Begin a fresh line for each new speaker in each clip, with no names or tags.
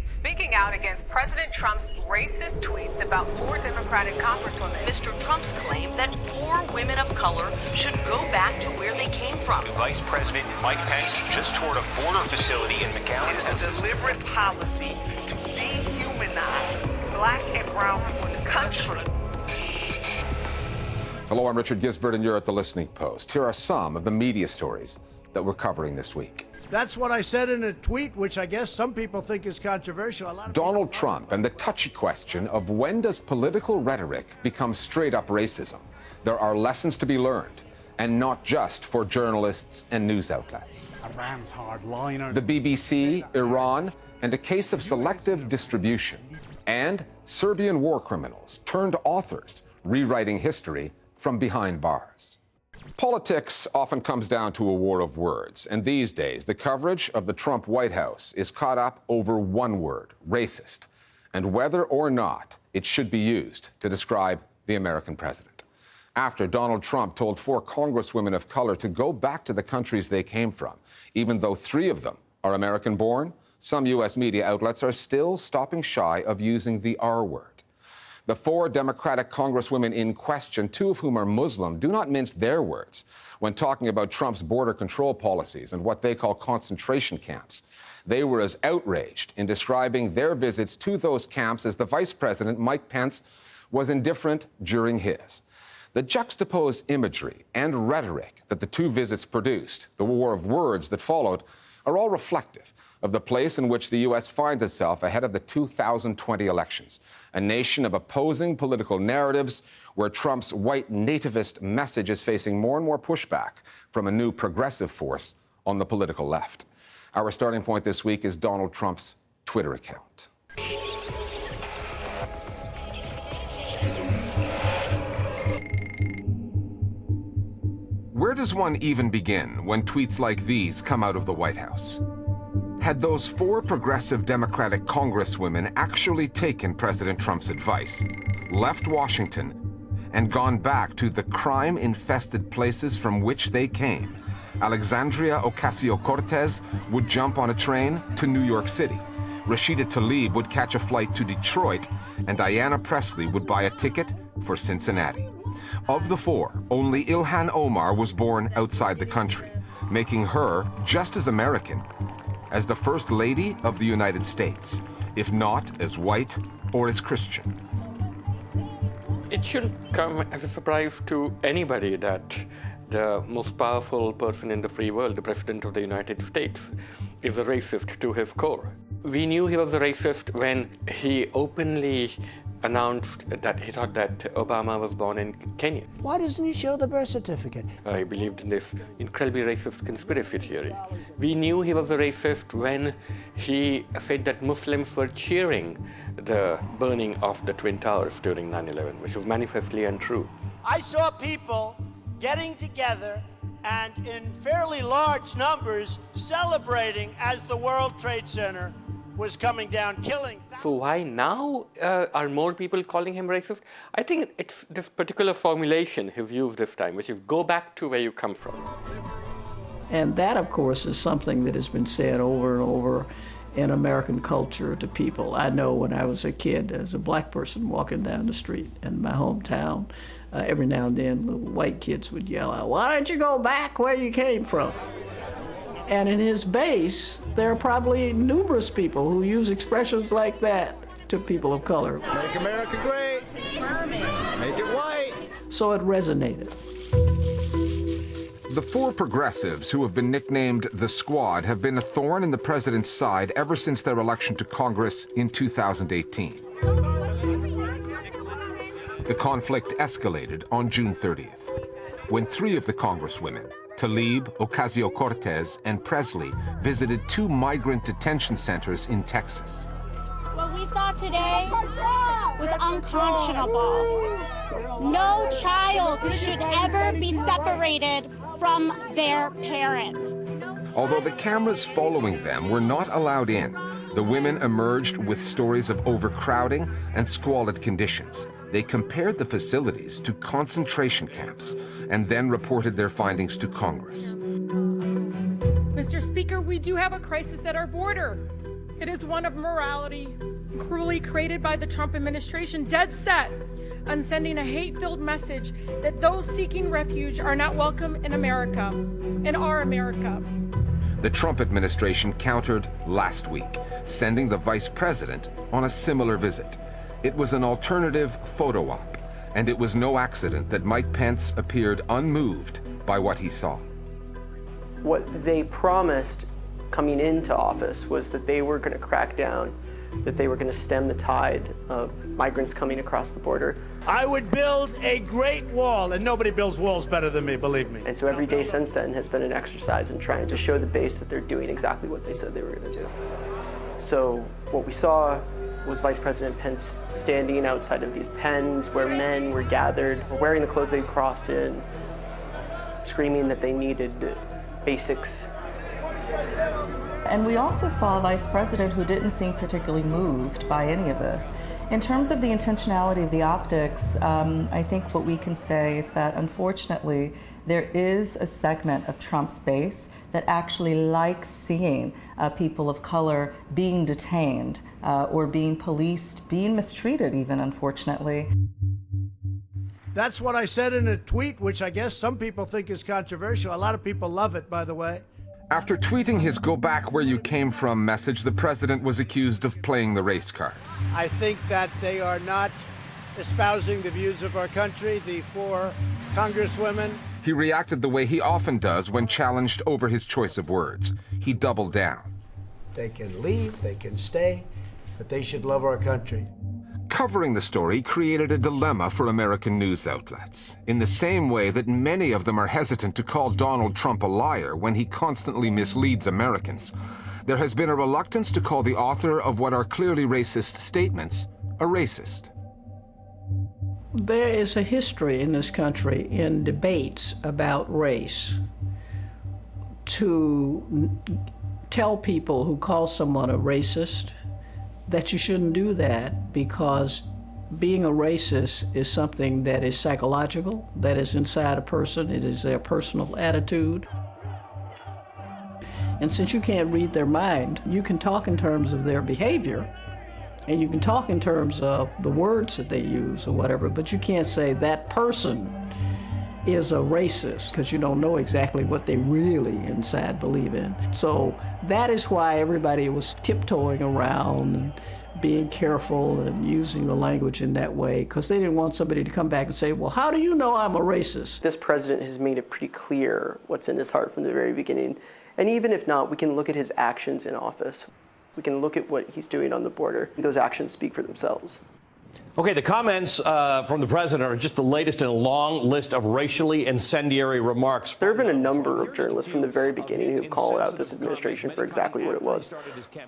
speaking out against President Trump's racist tweets about 4 Democratic congresswomen.
Mr. Trump's claim that 4 women of color should go back to where they came from.
Vice President Mike Pence just toured a border facility in McAllen,
It's a deliberate policy to dehumanize black and brown people in this country.
Hello, I'm Richard Gisbert, and you're at The Listening Post. Here are some of the media stories that we're covering this week.
That's what I said in a tweet, which I guess some people think is controversial.
Donald Trump and the touchy question of when does political rhetoric become straight-up racism? There are lessons to be learned, and not just for journalists and news outlets.
Iran's hardliner.
The BBC, Iran, and a case of selective distribution. And Serbian war criminals turned authors rewriting history from behind bars. Politics often comes down to a war of words, and these days the coverage of the Trump White House is caught up over one word, racist, and whether or not it should be used to describe the American president. After Donald Trump told 4 congresswomen of color to go back to the countries they came from, even though 3 of them are American-born, some U.S. media outlets are still stopping shy of using the R word. The 4 Democratic congresswomen in question, 2 of whom are Muslim, do not mince their words when talking about Trump's border control policies and what they call concentration camps. They were as outraged in describing their visits to those camps as the Vice President, Mike Pence, was indifferent during his. The juxtaposed imagery and rhetoric that the 2 visits produced, the war of words that followed, are all reflective of the place in which the U.S. finds itself ahead of the 2020 elections, a nation of opposing political narratives where Trump's white nativist message is facing more and more pushback from a new progressive force on the political left. Our starting point this week is Donald Trump's Twitter account. Where does one even begin when tweets like these come out of the White House? Had those 4 progressive Democratic congresswomen actually taken President Trump's advice, left Washington, and gone back to the crime-infested places from which they came, Alexandria Ocasio-Cortez would jump on a train to New York City. Rashida Tlaib would catch a flight to Detroit, and Diana Presley would buy a ticket for Cincinnati. Of the 4, only Ilhan Omar was born outside the country, making her just as American as the First Lady of the United States, if not as white or as Christian.
It shouldn't come as a surprise to anybody that the most powerful person in the free world, the President of the United States, is a racist to his core. We knew he was a racist when he openly announced that he thought that Obama was born in Kenya.
Why doesn't he show the birth certificate?
I believed in this incredibly racist conspiracy theory. We knew he was a racist when he said that Muslims were cheering the burning of the Twin Towers during 9/11, which was manifestly untrue.
I saw people getting together and in fairly large numbers celebrating as the World Trade Center was coming down, killing.
So why now are more people calling him racist? I think it's this particular formulation he's used this time, which is go back to where you come from.
And that, of course, is something that has been said over and over in American culture to people. I know when I was a kid, as a black person walking down the street in my hometown, every now and then little white kids would yell out, "Why don't you go back where you came from?" And in his base, there are probably numerous people who use expressions like that to people of color.
Make America great. Make it white.
So it resonated.
The 4 progressives who have been nicknamed the Squad have been a thorn in the president's side ever since their election to Congress in 2018. The conflict escalated on June 30th, when 3 of the congresswomen, Tlaib, Ocasio-Cortez, and Presley, visited 2 migrant detention centers in Texas.
What we saw today was unconscionable. No child should ever be separated from their parent.
Although the cameras following them were not allowed in, the women emerged with stories of overcrowding and squalid conditions. They compared the facilities to concentration camps and then reported their findings to Congress.
Mr. Speaker, we do have a crisis at our border.
It is one of morality, cruelly created by the Trump administration, dead set on sending a hate-filled message that those seeking refuge are not welcome in America, in our America.
The Trump administration countered last week, sending the vice president on a similar visit. It was an alternative photo op, and it was no accident that Mike Pence appeared unmoved by what he saw.
What they promised coming into office was that they were going to crack down, that they were going to stem the tide of migrants coming across the border.
I would build a great wall, and nobody builds walls better than me, believe me.
And so every day since then has been an exercise in trying to show the base that they're doing exactly what they said they were going to do. So what we saw was Vice President Pence standing outside of these pens where men were gathered, wearing the clothes they'd crossed in, screaming that they needed basics.
And we also saw a vice president who didn't seem particularly moved by any of this. In terms of the intentionality of the optics, I think what we can say is that unfortunately there is a segment of Trump's base that actually likes seeing people of color being detained or being policed, being mistreated even, unfortunately.
That's what I said in a tweet, which I guess some people think is controversial. A lot of people love it, by the way.
After tweeting his "Go back where you came from" message, the president was accused of playing the race card.
I think that they are not espousing the views of our country, the 4 Congresswomen.
He reacted the way he often does when challenged over his choice of words. He doubled down.
They can leave, they can stay, but they should love our country.
Covering the story created a dilemma for American news outlets, in the same way that many of them are hesitant to call Donald Trump a liar when he constantly misleads Americans. There has been a reluctance to call the author of what are clearly racist statements a racist.
There is a history in this country in debates about race to tell people who call someone a racist that you shouldn't do that, because being a racist is something that is psychological, that is inside a person. It is their personal attitude. And since you can't read their mind, you can talk in terms of their behavior, and you can talk in terms of the words that they use or whatever, but you can't say that person is a racist, because you don't know exactly what they really inside believe in. So that is why everybody was tiptoeing around and being careful and using the language in that way, because they didn't want somebody to come back and say, well, how do you know I'm a racist?
This president has made it pretty clear what's in his heart from the very beginning. And even if not, we can look at his actions in office. We can look at what he's doing on the border. Those actions speak for themselves.
Okay, the comments from the president are just the latest in a long list of racially incendiary remarks.
There have been a number of journalists from the very beginning who've called out this administration for exactly what it was.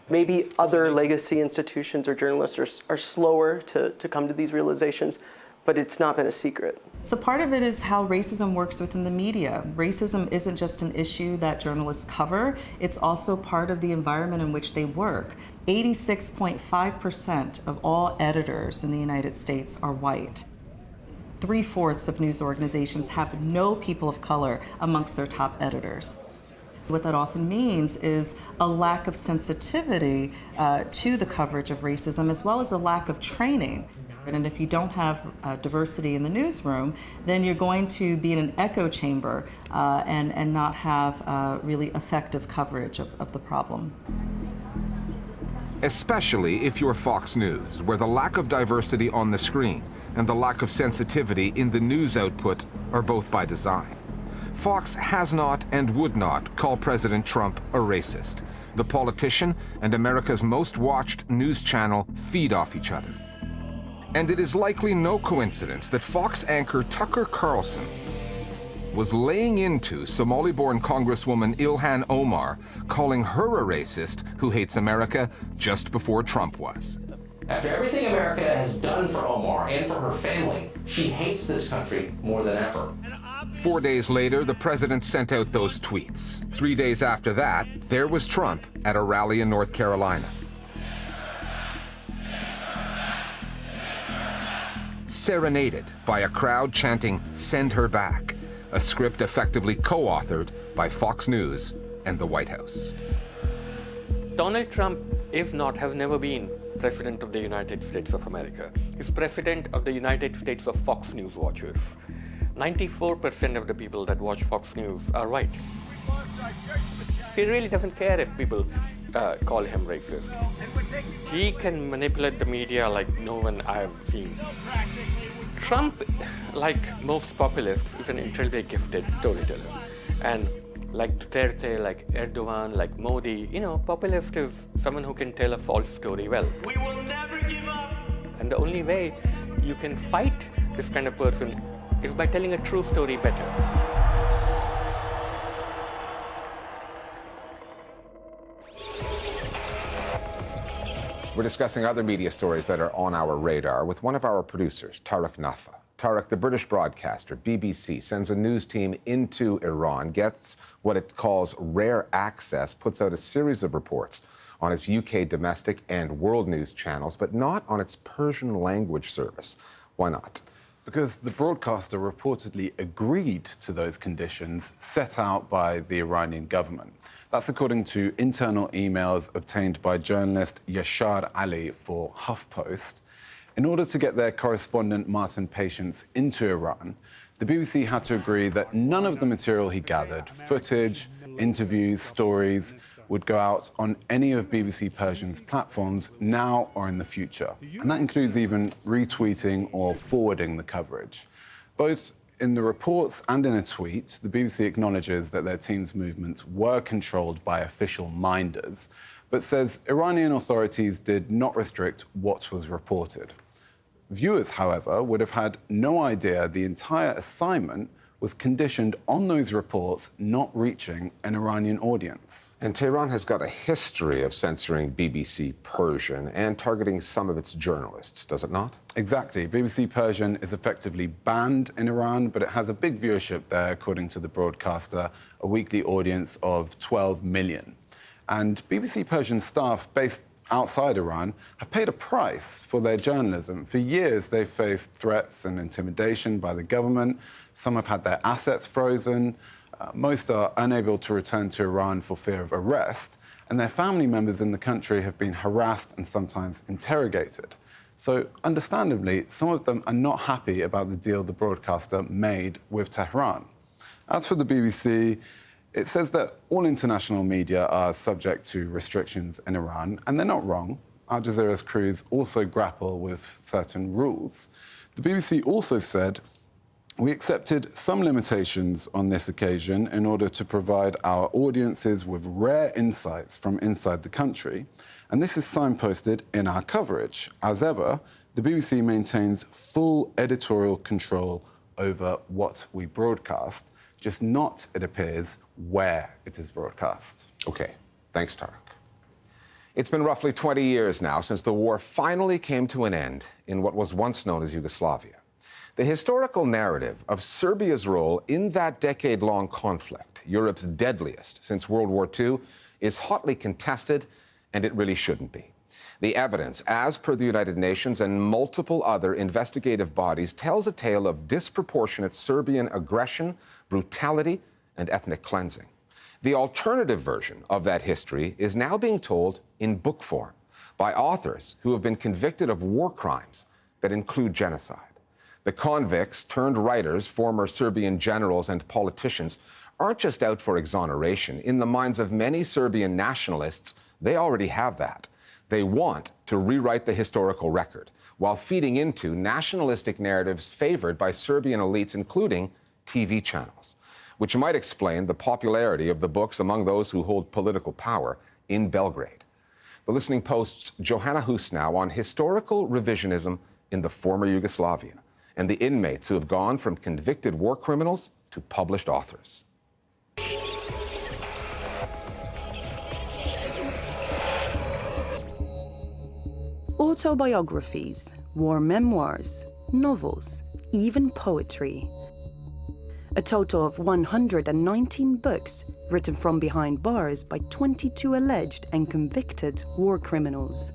Maybe other legacy institutions or journalists are slower to come to these realizations, but it's not been a secret.
So part of it is how racism works within the media. Racism isn't just an issue that journalists cover, it's also part of the environment in which they work. 86.5% of all editors in the United States are white. 3/4 of news organizations have no people of color amongst their top editors. So what that often means is a lack of sensitivity to the coverage of racism, as well as a lack of training. And if you don't have diversity in the newsroom, then you're going to be in an echo chamber and not have really effective coverage of the problem.
Especially if you're Fox News, where the lack of diversity on the screen and the lack of sensitivity in the news output are both by design. Fox has not and would not call President Trump a racist. The politician and America's most watched news channel feed off each other. And it is likely no coincidence that Fox anchor Tucker Carlson was laying into Somali-born Congresswoman Ilhan Omar, calling her a racist who hates America just before Trump was.
After everything America has done for Omar and for her family, she hates this country more than ever.
4 days later, the president sent out those tweets. 3 days after that, there was Trump at a rally in North Carolina. Serenaded by a crowd chanting, "Send her back," a script effectively co-authored by Fox News and the White House.
Donald Trump is not, has never been President of the United States of America. He's President of the United States of Fox News watchers. 94% of the people that watch Fox News are white. He really doesn't care if people call him racist. He can manipulate the media like no one I've seen. Trump, like most populists, is an incredibly gifted storyteller. And like Duterte, like Erdogan, like Modi, populist is someone who can tell a false story well.
We will never give up.
And the only way you can fight this kind of person is by telling a true story better.
We're discussing other media stories that are on our radar with one of our producers, Tariq Nafa. Tariq, the British broadcaster, BBC, sends a news team into Iran, gets what it calls rare access, puts out a series of reports on its UK domestic and world news channels, but not on its Persian language service. Why not?
Because the broadcaster reportedly agreed to those conditions set out by the Iranian government. That's according to internal emails obtained by journalist Yashar Ali for HuffPost. In order to get their correspondent Martin Patience into Iran, the BBC had to agree that none of the material he gathered, footage, interviews, stories, would go out on any of BBC Persian's platforms now or in the future. And that includes even retweeting or forwarding the coverage. Both in the reports and in a tweet, the BBC acknowledges that their team's movements were controlled by official minders, but says Iranian authorities did not restrict what was reported. Viewers, however, would have had no idea the entire assignment was conditioned on those reports not reaching an Iranian audience.
And Tehran has got a history of censoring BBC Persian and targeting some of its journalists, does it not?
Exactly. BBC Persian is effectively banned in Iran, but it has a big viewership there, according to the broadcaster, a weekly audience of 12 million. And BBC Persian staff based outside Iran have paid a price for their journalism. For years, they've faced threats and intimidation by the government. Some have had their assets frozen. Most are unable to return to Iran for fear of arrest. And their family members in the country have been harassed and sometimes interrogated. So, understandably, some of them are not happy about the deal the broadcaster made with Tehran. As for the BBC, it says that all international media are subject to restrictions in Iran, and they're not wrong. Al Jazeera's crews also grapple with certain rules. The BBC also said, "We accepted some limitations on this occasion in order to provide our audiences with rare insights from inside the country, and this is signposted in our coverage. As ever, the BBC maintains full editorial control over what we broadcast, just not, it appears, where it is broadcast."
Okay, thanks, Tariq. It's been roughly 20 years now since the war finally came to an end in what was once known as Yugoslavia. The historical narrative of Serbia's role in that decade-long conflict, Europe's deadliest since World War II, is hotly contested, and it really shouldn't be. The evidence, as per the United Nations and multiple other investigative bodies, tells a tale of disproportionate Serbian aggression, brutality, and ethnic cleansing. The alternative version of that history is now being told in book form by authors who have been convicted of war crimes that include genocide. The convicts turned writers, former Serbian generals and politicians, aren't just out for exoneration. In the minds of many Serbian nationalists, they already have that. They want to rewrite the historical record while feeding into nationalistic narratives favored by Serbian elites, including TV channels, which might explain the popularity of the books among those who hold political power in Belgrade. The Listening Post's Johanna Husnow on historical revisionism in the former Yugoslavia and the inmates who have gone from convicted war criminals to published authors.
Autobiographies, war memoirs, novels, even poetry. A total of 119 books written from behind bars by 22 alleged and convicted war criminals.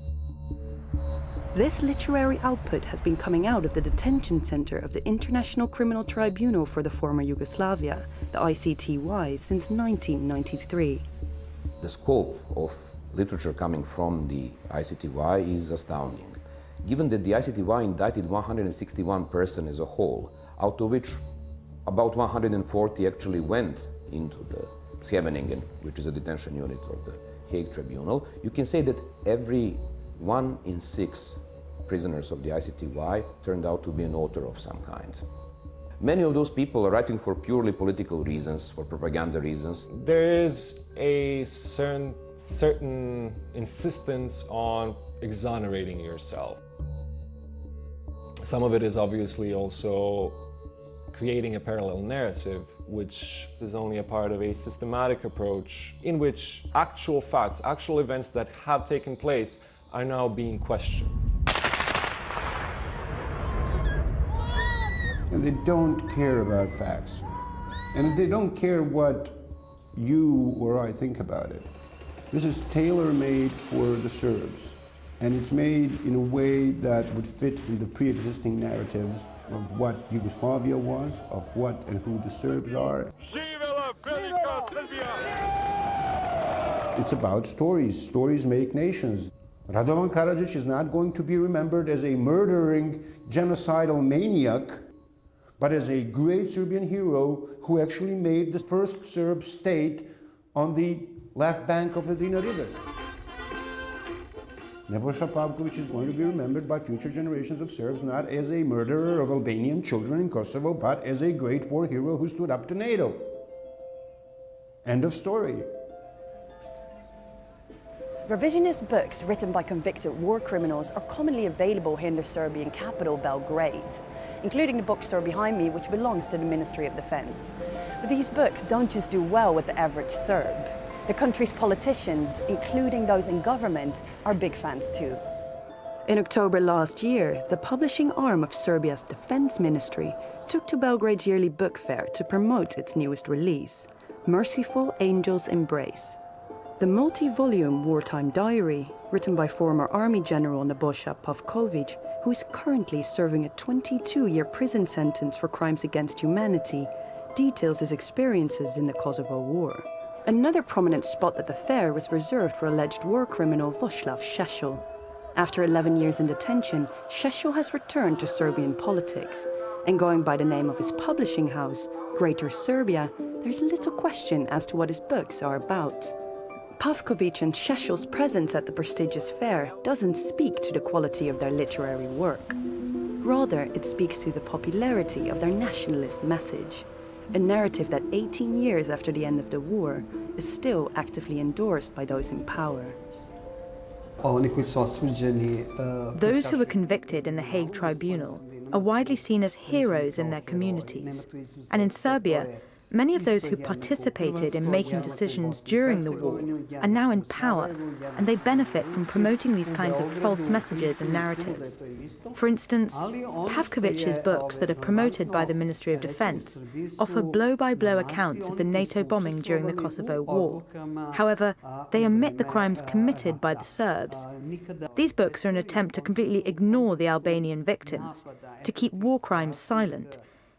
This literary output has been coming out of the detention center of the International Criminal Tribunal for the former Yugoslavia, the ICTY, since 1993.
The scope of literature coming from the ICTY is astounding. Given that the ICTY indicted 161 persons as a whole, out of which about 140 actually went into the Scheveningen, which is a detention unit of the Hague Tribunal, you can say that every 1 in 6 prisoners of the ICTY turned out to be an author of some kind. Many of those people are writing for purely political reasons, for propaganda reasons.
There is a certain insistence on exonerating yourself. Some of it is obviously also creating a parallel narrative, which is only a part of a systematic approach in which actual facts, actual events that have taken place are now being questioned.
And they don't care about facts. And they don't care what you or I think about it. This is tailor-made for the Serbs. And it's made in a way that would fit in the pre-existing narratives of what Yugoslavia was, of what and who the Serbs are. It's about stories. Stories make nations. Radovan Karadzic is not going to be remembered as a murdering, genocidal maniac, but as a great Serbian hero who actually made the first Serb state on the left bank of the Drina River. Nebojša Pavković is going to be remembered by future generations of Serbs not as a murderer of Albanian children in Kosovo, but as a great war hero who stood up to NATO. End of story.
Revisionist books written by convicted war criminals are commonly available here in the Serbian capital, Belgrade, including the bookstore behind me, which belongs to the Ministry of Defense. But these books don't just do well with the average Serb. The country's politicians, including those in government, are big fans too. In October last year, the publishing arm of Serbia's defense ministry took to Belgrade's yearly book fair to promote its newest release, Merciful Angel's Embrace. The multi-volume wartime diary, written by former army general Nebojša Pavković, who is currently serving a 22-year prison sentence for crimes against humanity, details his experiences in the Kosovo War. Another prominent spot at the fair was reserved for alleged war criminal Vojislav Šešelj. After 11 years in detention, Šešelj has returned to Serbian politics. And going by the name of his publishing house, Greater Serbia, there's little question as to what his books are about. Pavković and Šešelj's presence at the prestigious fair doesn't speak to the quality of their literary work. Rather, it speaks to the popularity of their nationalist message. A narrative that 18 years after the end of the war is still actively endorsed by those in power.
Those who were convicted in the Hague Tribunal are widely seen as heroes in their communities. And in Serbia, many of those who participated in making decisions during the war are now in power, and they benefit from promoting these kinds of false messages and narratives. For instance, Pavkovic's books that are promoted by the Ministry of Defense offer blow-by-blow accounts of the NATO bombing during the Kosovo War. However, they omit the crimes committed by the Serbs. These books are an attempt to completely ignore the Albanian victims, to keep war crimes silent,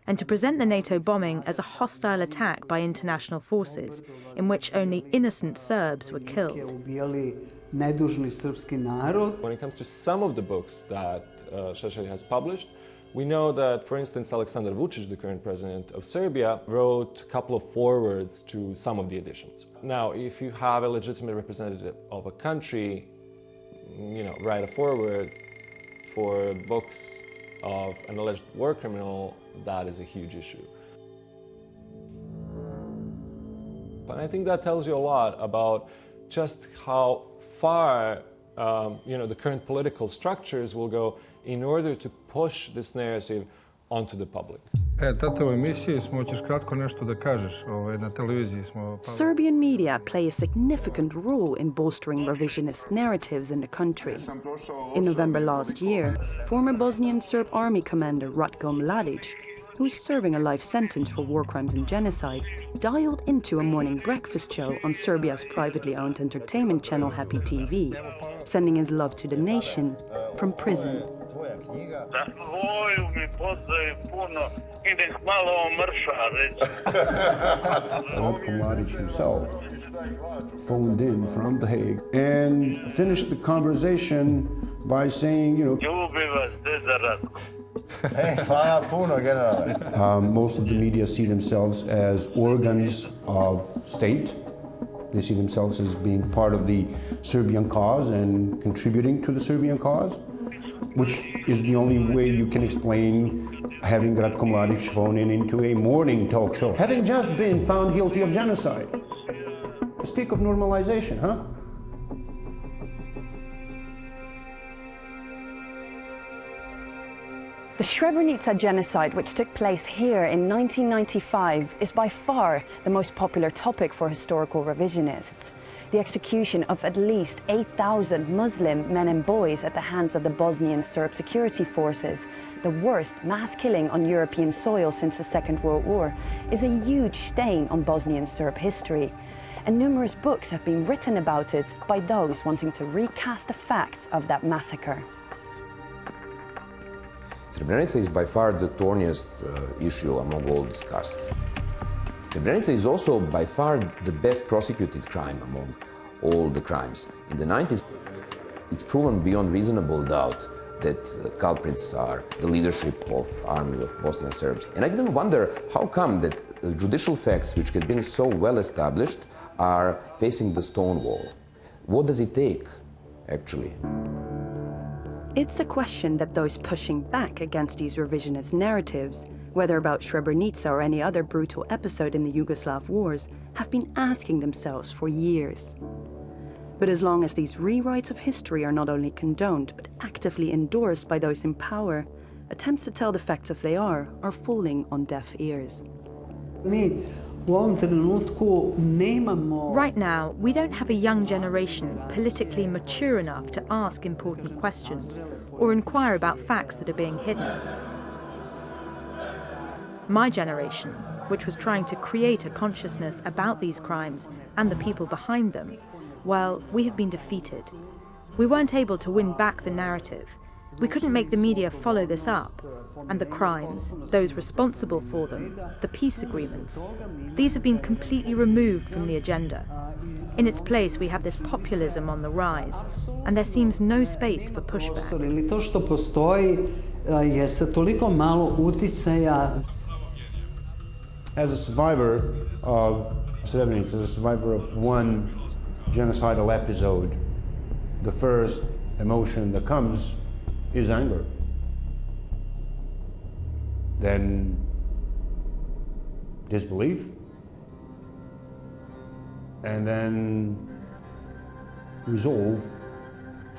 and to present the NATO bombing as a hostile attack by international forces, in which only innocent Serbs were killed.
When it comes to some of the books that Šešelj has published, we know that, for instance, Aleksandar Vučić, the current president of Serbia, wrote a couple of forewords to some of the editions. Now, if you have a legitimate representative of a country, write a foreword for books of an alleged war criminal, that is a huge issue. And I think that tells you a lot about just how far the current political structures will go in order to push this narrative onto the public.
Serbian media play a significant role in bolstering revisionist narratives in the country. In November last year, former Bosnian Serb army commander Ratko Mladic, who is serving a life sentence for war crimes and genocide, dialed into a morning breakfast show on Serbia's privately owned entertainment channel Happy TV. sending his love to the nation from prison.
Ratko Mladic himself phoned in from The Hague and finished the conversation by saying, most of the media see themselves as organs of state. They see themselves as being part of the Serbian cause and contributing to the Serbian cause, which is the only way you can explain having Ratko Mladic phone in into a morning talk show. Having just been found guilty of genocide. Speak of normalization, huh?
The Srebrenica genocide, which took place here in 1995, is by far the most popular topic for historical revisionists. The execution of at least 8,000 Muslim men and boys at the hands of the Bosnian Serb security forces, the worst mass killing on European soil since the Second World War, is a huge stain on Bosnian Serb history. And numerous books have been written about it by those wanting to recast the facts of that massacre.
Srebrenica is by far the thorniest issue among all discussed. Srebrenica is also by far the best prosecuted crime among all the crimes. In the 90s, it's proven beyond reasonable doubt that the culprits are the leadership of army of Bosnian Serbs. And I didn't wonder how come that judicial facts which had been so well established are facing the stone wall. What does it take, actually?
It's a question that those pushing back against these revisionist narratives, whether about Srebrenica or any other brutal episode in the Yugoslav wars, have been asking themselves for years. But as long as these rewrites of history are not only condoned, but actively endorsed by those in power, attempts to tell the facts as they are falling on deaf ears.
Right now, we don't have a young generation politically mature enough to ask important questions or inquire about facts that are being hidden. My generation, which was trying to create a consciousness about these crimes and the people behind them, well, we have been defeated. We weren't able to win back the narrative. We couldn't make the media follow this up. And the crimes, those responsible for them, the peace agreements, these have been completely removed from the agenda. In its place, we have this populism on the rise, and there seems no space for pushback.
As a survivor of Srebrenica, as a survivor of one genocidal episode, the first emotion that comes is anger. Then disbelief, and then resolve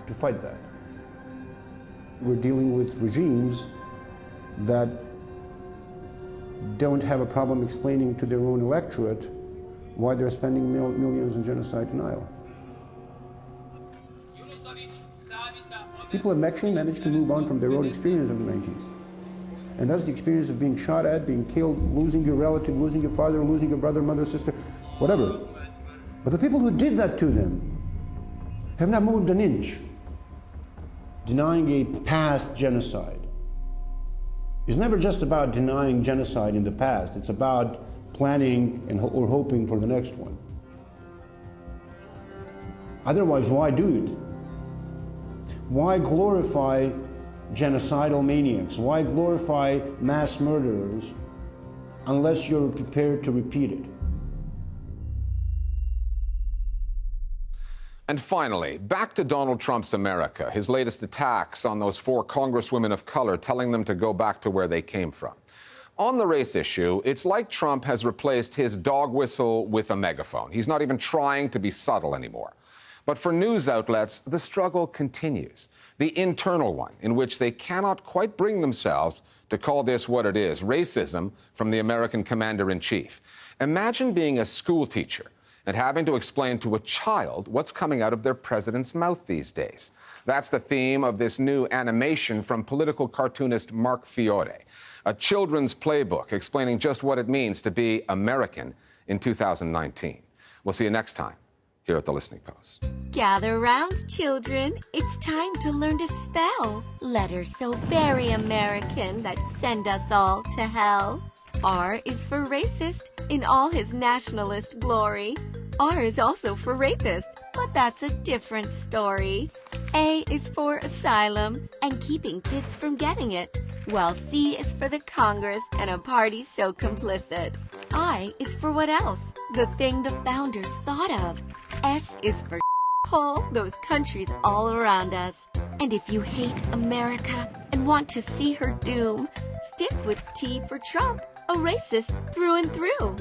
to fight that. We're dealing with regimes that don't have a problem explaining to their own electorate why they're spending millions in genocide denial. People have actually managed to move on from their own experience of the 90s. And that's the experience of being shot at, being killed, losing your relative, losing your father, losing your brother, mother, sister, whatever. But the people who did that to them have not moved an inch. Denying a past genocide is never just about denying genocide in the past. It's about planning or hoping for the next one. Otherwise, why do it? Why glorify genocidal maniacs? Why glorify mass murderers unless you're prepared to repeat it?
And finally, back to Donald Trump's America, his latest attacks on those 4 congresswomen of color, telling them to go back to where they came from. On the race issue, it's like Trump has replaced his dog whistle with a megaphone. He's not even trying to be subtle anymore. But for news outlets, the struggle continues. The internal one, in which they cannot quite bring themselves to call this what it is, racism from the American commander-in-chief. Imagine being a school teacher and having to explain to a child what's coming out of their president's mouth these days. That's the theme of this new animation from political cartoonist Mark Fiore, a children's playbook explaining just what it means to be American in 2019. We'll see you next time here at the Listening Post.
Gather round, children. It's time to learn to spell letters so very American that send us all to hell. R is for racist in all his nationalist glory. R is also for rapist, but that's a different story. A is for asylum and keeping kids from getting it, while C is for the Congress and a party so complicit. I is for what else? The thing the founders thought of. S is for hole those countries all around us. And if you hate America and want to see her doom, stick with T for Trump, a racist through and through.